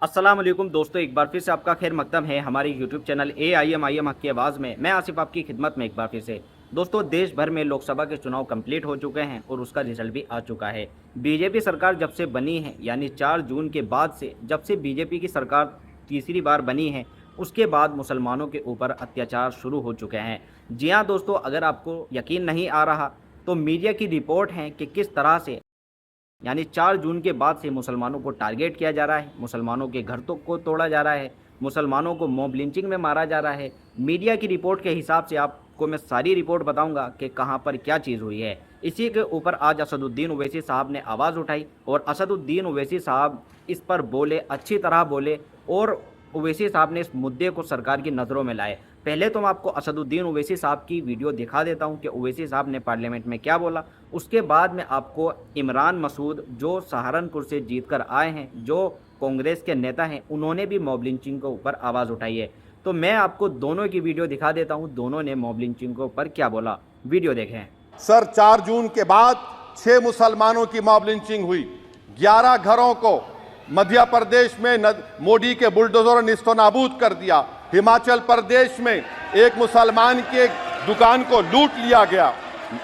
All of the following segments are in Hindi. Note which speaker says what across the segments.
Speaker 1: अस्सलाम वालेकुम दोस्तों, एक बार फिर से आपका खैर मकदम है हमारे यूट्यूब चैनल AIM हक की आवाज़ में। मैं आसिफ आपकी खिदमत में एक बार फिर से। दोस्तों, देश भर में लोकसभा के चुनाव कंप्लीट हो चुके हैं और उसका रिजल्ट भी आ चुका है। बीजेपी सरकार जब से बनी है, यानी 4 जून के बाद से जब से बीजेपी की सरकार तीसरी बार बनी है, उसके बाद मुसलमानों के ऊपर अत्याचार शुरू हो चुके हैं। जी हाँ दोस्तों, अगर आपको यकीन नहीं आ रहा तो मीडिया की रिपोर्ट है कि किस तरह से यानी 4 जून के बाद से मुसलमानों को टारगेट किया जा रहा है, मुसलमानों के घर को तोड़ा जा रहा है, मुसलमानों को मॉब लिंचिंग में मारा जा रहा है। मीडिया की रिपोर्ट के हिसाब से आपको मैं सारी रिपोर्ट बताऊंगा कि कहां पर क्या चीज़ हुई है। इसी के ऊपर आज असदुद्दीन ओवैसी साहब ने आवाज़ उठाई और असदुद्दीन ओवैसी साहब इस पर बोले, अच्छी तरह बोले और ओवैसी साहब ने इस मुद्दे को सरकार की नज़रों में लाए। पहले तो मैं आपको असदुद्दीन ओवैसी साहब की वीडियो दिखा देता हूं कि ओवैसी साहब ने पार्लियामेंट में क्या बोला। उसके बाद में आपको इमरान मसूद जो सहारनपुर से जीतकर आए हैं, जो कांग्रेस के नेता हैं, उन्होंने भी मॉब लिंचिंग के ऊपर आवाज़ उठाई है। तो मैं आपको दोनों की वीडियो दिखा देता हूं, दोनों ने मॉब लिंचिंग के ऊपर क्या बोला। वीडियो देखें।
Speaker 2: सर, 4 जून के बाद 6 मुसलमानों की मॉब लिंचिंग हुई। 11 घरों को मध्य प्रदेश में मोदी के बुलडोजर ने निस्तनाबूद कर दिया। हिमाचल प्रदेश में एक मुसलमान की एक दुकान को लूट लिया गया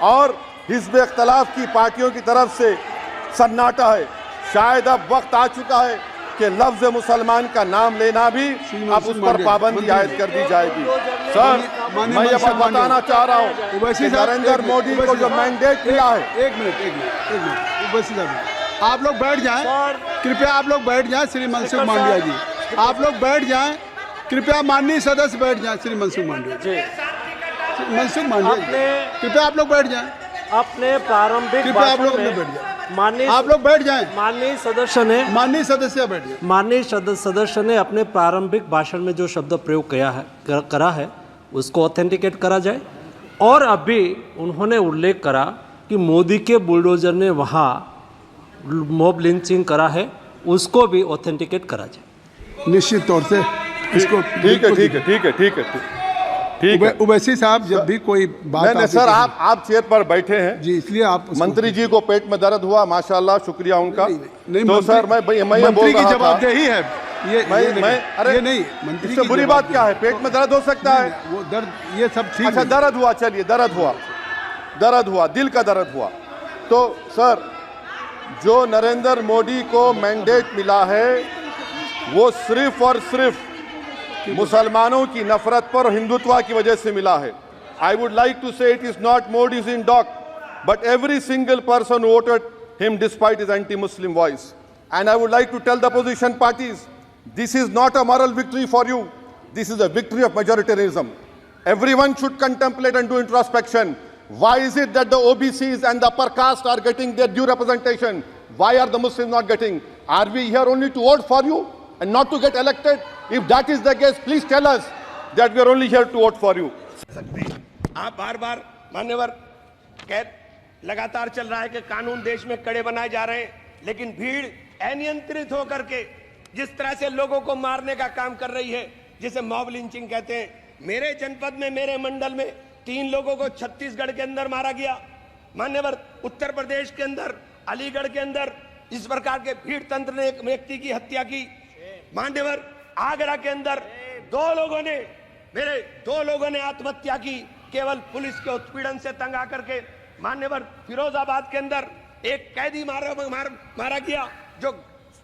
Speaker 2: और हिज़्ब इख्तिलाफ की पार्टियों की तरफ से सन्नाटा है। शायद अब वक्त आ चुका है कि लफ्ज़ मुसलमान का नाम लेना भी अब उस पर पाबंदी आयद कर दी जाएगी। सर, मैं ये बात बताना चाह रहा हूँ कि नरेंद्र मोदी को जो मैंडेट मिला है।
Speaker 3: एक मिनट ओवैसी साहब, आप लोग बैठ जाएं, कृपया आप लोग बैठ जाएं। श्री मनसुख मांडविया जी, आप लोग बैठ जाएं, कृपया माननीय सदस्य बैठ जाएं। श्री मनसुख मांडविया जी, मनसुख मांडविया जी, कृपया आप लोग बैठ जाएं।
Speaker 4: अपने प्रारंभिक
Speaker 3: कृपया आप लोग बैठ जाएं। आप लोग बैठ जाएं।
Speaker 4: माननीय सदस्य ने अपने प्रारंभिक भाषण में जो शब्द प्रयोग करा है उसको ऑथेंटिकेट करा जाए। और अभी उन्होंने उल्लेख करा कि मोदी के बुलडोजर ने वहाँ मॉब लिंचिंग करा है, उसको भी ऑथेंटिकेट करा जाए।
Speaker 3: निश्चित तौर से इसको
Speaker 2: ठीक है।
Speaker 3: ओवैसी साहब, जब भी कोई बात
Speaker 2: नहीं सर, आप चेयर पर बैठे हैं
Speaker 3: जी, इसलिए आप
Speaker 2: मंत्री जी को पेट में दर्द हुआ, माशाल्लाह, शुक्रिया उनका।
Speaker 3: नहीं,
Speaker 2: तो सर मैं
Speaker 3: मंत्री की जवाबदेही है
Speaker 2: अरे
Speaker 3: ये नहीं, मंत्री
Speaker 2: इससे बुरी बात क्या है? पेट में दर्द हो सकता है,
Speaker 3: वो दर्द ये सब ठीक।
Speaker 2: अच्छा, दर्द हुआ, चलिए दर्द हुआ, दिल का दर्द हुआ। तो सर, जो नरेंद्र मोदी को मैंडेट मिला है वो सिर्फ और सिर्फ मुसलमानों की नफरत पर हिंदुत्व की वजह से मिला है। I would like to say it is not Modi's in dock but every single person voted him despite his anti Muslim voice. And I would like to tell the position parties, this is not a moral victory for you, this is a victory of majoritarianism. Everyone should contemplate and do introspection. Why is it that the OBCs and the upper caste are getting their due representation? Why are the Muslims not getting? Are we here only to vote for you and not to get elected? If that is the case, please tell us that we are only here to vote for you.
Speaker 5: आप बार बार मान्यवर लगातार चल रहा है कि कानून देश में कड़े बनाए जा रहे हैं, लेकिन भीड़ अनियंत्रित होकर के जिस तरह से लोगों को मारने का काम कर रही है, जिसे मॉब लिंचिंग कहते हैं। मेरे जनपद में, मेरे मंडल में 3 लोगों को छत्तीसगढ़ के अंदर मारा गया। मान्यवर उत्तर प्रदेश के अंदर, अलीगढ़ के अंदर इस प्रकार के भीड़ तंत्र ने एक व्यक्ति की हत्या की। मान्यवर आगरा के अंदर 2 लोगों ने आत्महत्या की, केवल पुलिस के उत्पीड़न से तंग आकर के। मान्यवर फिरोजाबाद के अंदर एक कैदी मारा गया, जो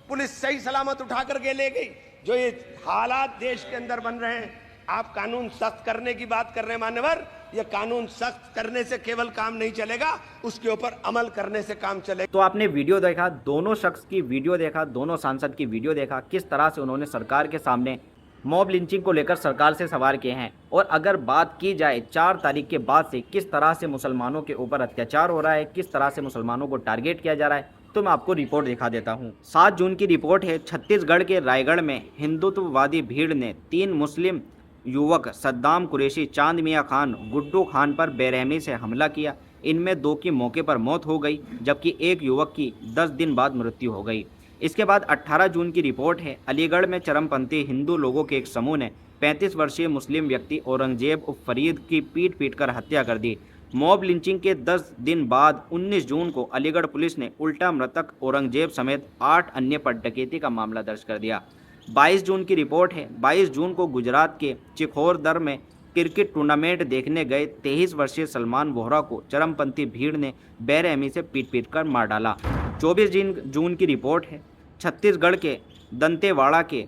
Speaker 5: पुलिस सही सलामत उठा करके ले गई। जो ये हालात देश के अंदर बन रहे हैं, आप कानून सख्त करने की बात कर रहे हैं मान्यवर, ये कानून सख्त करने से केवल काम नहीं चलेगा, उसके ऊपर अमल करने से काम चलेगा।
Speaker 1: तो आपने वीडियो देखा, दोनों शख्स की वीडियो देखा, दोनों सांसद की वीडियो देखा, किस तरह से उन्होंने सरकार के सामने मॉब लिंचिंग को लेकर सरकार से सवाल किए हैं। और अगर बात की जाए 4 तारीख के बाद से किस तरह से मुसलमानों के ऊपर अत्याचार हो रहा है, किस तरह से मुसलमानों को टारगेट किया जा रहा है, तो मैं आपको रिपोर्ट दिखा देता हूं। 7 जून की रिपोर्ट है। छत्तीसगढ़ के रायगढ़ में हिंदुत्ववादी भीड़ ने 3 मुस्लिम युवक सद्दाम कुरैशी, चांद मियां खान, गुड्डू खान पर बेरहमी से हमला किया। इनमें 2 की मौके पर मौत हो गई, जबकि एक युवक की 10 दिन बाद मृत्यु हो गई। इसके बाद 18 जून की रिपोर्ट है। अलीगढ़ में चरमपंथी हिंदू लोगों के एक समूह ने 35 वर्षीय मुस्लिम व्यक्ति औरंगजेब उर्फ फरीद की पीट कर हत्या कर दी। मॉब लिंचिंग के 10 दिन बाद 19 जून को अलीगढ़ पुलिस ने उल्टा मृतक औरंगजेब समेत 8 अन्य पर डकैती का मामला दर्ज कर दिया। 22 जून की रिपोर्ट है। 22 जून को गुजरात के चिखोरदर में क्रिकेट टूर्नामेंट देखने गए 23 वर्षीय सलमान वोहरा को चरमपंथी भीड़ ने बेरहमी से पीट कर मार डाला। 24 जून की रिपोर्ट है। छत्तीसगढ़ के दंतेवाड़ा के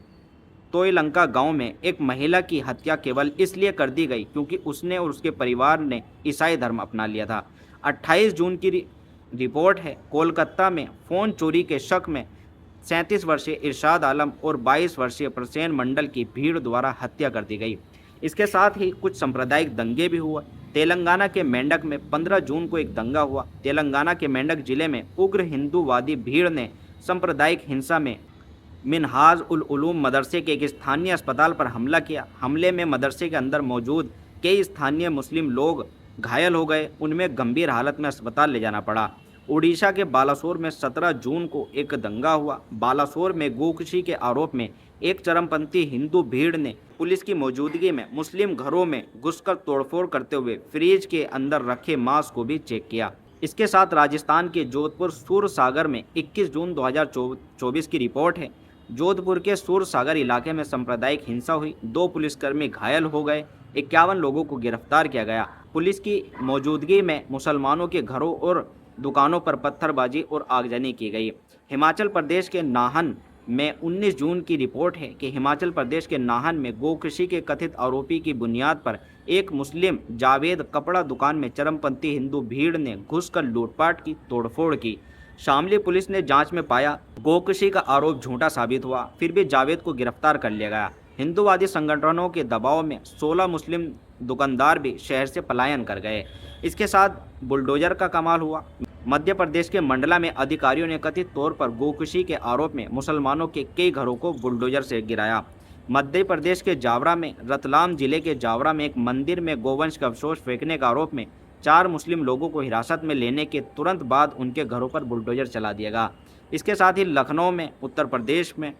Speaker 1: तोयलंका गांव में एक महिला की हत्या केवल इसलिए कर दी गई क्योंकि उसने और उसके परिवार ने ईसाई धर्म अपना लिया था। 28 जून की रिपोर्ट है। कोलकाता में फ़ोन चोरी के शक में 37 वर्षीय इरशाद आलम और 22 वर्षीय प्रसेन मंडल की भीड़ द्वारा हत्या कर दी गई। इसके साथ ही कुछ सांप्रदायिक दंगे भी हुए। तेलंगाना के मेंढक में 15 जून को एक दंगा हुआ। तेलंगाना के मेंढक जिले में उग्र हिंदूवादी भीड़ ने सांप्रदायिक हिंसा में मिनहाज उल उलूम मदरसे के एक स्थानीय अस्पताल पर हमला किया। हमले में मदरसे के अंदर मौजूद कई स्थानीय मुस्लिम लोग घायल हो गए। उनमें गंभीर हालत में अस्पताल ले जाना पड़ा। उड़ीसा के बालासोर में 17 जून को एक दंगा हुआ। बालासोर में गोकशी के आरोप में एक चरमपंथी हिंदू भीड़ ने पुलिस की मौजूदगी में मुस्लिम घरों में घुसकर तोड़फोड़ करते हुए फ्रिज के अंदर रखे मांस को भी चेक किया। इसके साथ राजस्थान के जोधपुर सूरसागर में 21 जून 2024 की रिपोर्ट है। जोधपुर के सूरसागर इलाके में सांप्रदायिक हिंसा हुई। 2 पुलिसकर्मी घायल हो गए। 51 लोगों को गिरफ्तार किया गया। पुलिस की मौजूदगी में मुसलमानों के घरों और दुकानों पर पत्थरबाजी और आगजनी की गई। हिमाचल प्रदेश के नाहन में 19 जून की रिपोर्ट है कि हिमाचल प्रदेश के नाहन में गोकशी के कथित आरोपी की बुनियाद पर एक मुस्लिम जावेद कपड़ा दुकान में चरमपंथी हिंदू भीड़ ने घुसकर लूटपाट की, तोड़फोड़ की। शामली पुलिस ने जांच में पाया गोकशी का आरोप झूठा साबित हुआ, फिर भी जावेद को गिरफ्तार कर लिया गया। हिंदूवादी संगठनों के दबाव में 16 मुस्लिम दुकानदार भी शहर से पलायन कर गए। इसके साथ बुलडोजर का कमाल हुआ। मध्य प्रदेश के मंडला में अधिकारियों ने कथित तौर पर गोकशी के आरोप में मुसलमानों के कई घरों को बुलडोजर से गिराया। मध्य प्रदेश के जावरा में, रतलाम जिले के जावरा में एक मंदिर में गोवंश का अवशेष फेंकने का आरोप में 4 मुस्लिम लोगों को हिरासत में लेने के तुरंत बाद उनके घरों पर बुलडोजर चला दिया गया। इसके साथ ही लखनऊ में, उत्तर प्रदेश में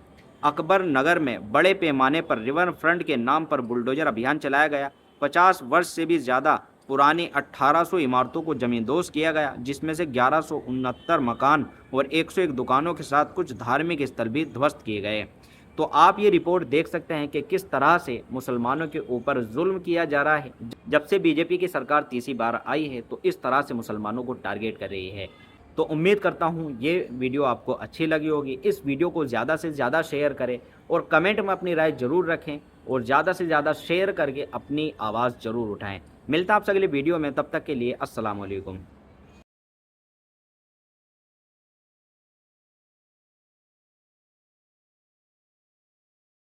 Speaker 1: अकबर नगर में बड़े पैमाने पर रिवर फ्रंट के नाम पर बुलडोजर अभियान चलाया गया। 50 वर्ष से भी ज़्यादा पुरानी 1800 इमारतों को जमींदोज किया गया, जिसमें से 1169 मकान और 101 दुकानों के साथ कुछ धार्मिक स्थल भी ध्वस्त किए गए। तो आप ये रिपोर्ट देख सकते हैं कि किस तरह से मुसलमानों के ऊपर जुल्म किया जा रहा है। जब से बीजेपी की सरकार तीसरी बार आई है तो इस तरह से मुसलमानों को टारगेट कर रही है। तो उम्मीद करता हूँ ये वीडियो आपको अच्छी लगी होगी। इस वीडियो को ज़्यादा से ज़्यादा शेयर करें और कमेंट में अपनी राय ज़रूर रखें और ज़्यादा से ज़्यादा शेयर करके अपनी आवाज़ ज़रूर उठाएं। मिलता है आपसे अगले वीडियो में, तब तक के लिए अस्सलाम वालेकुम।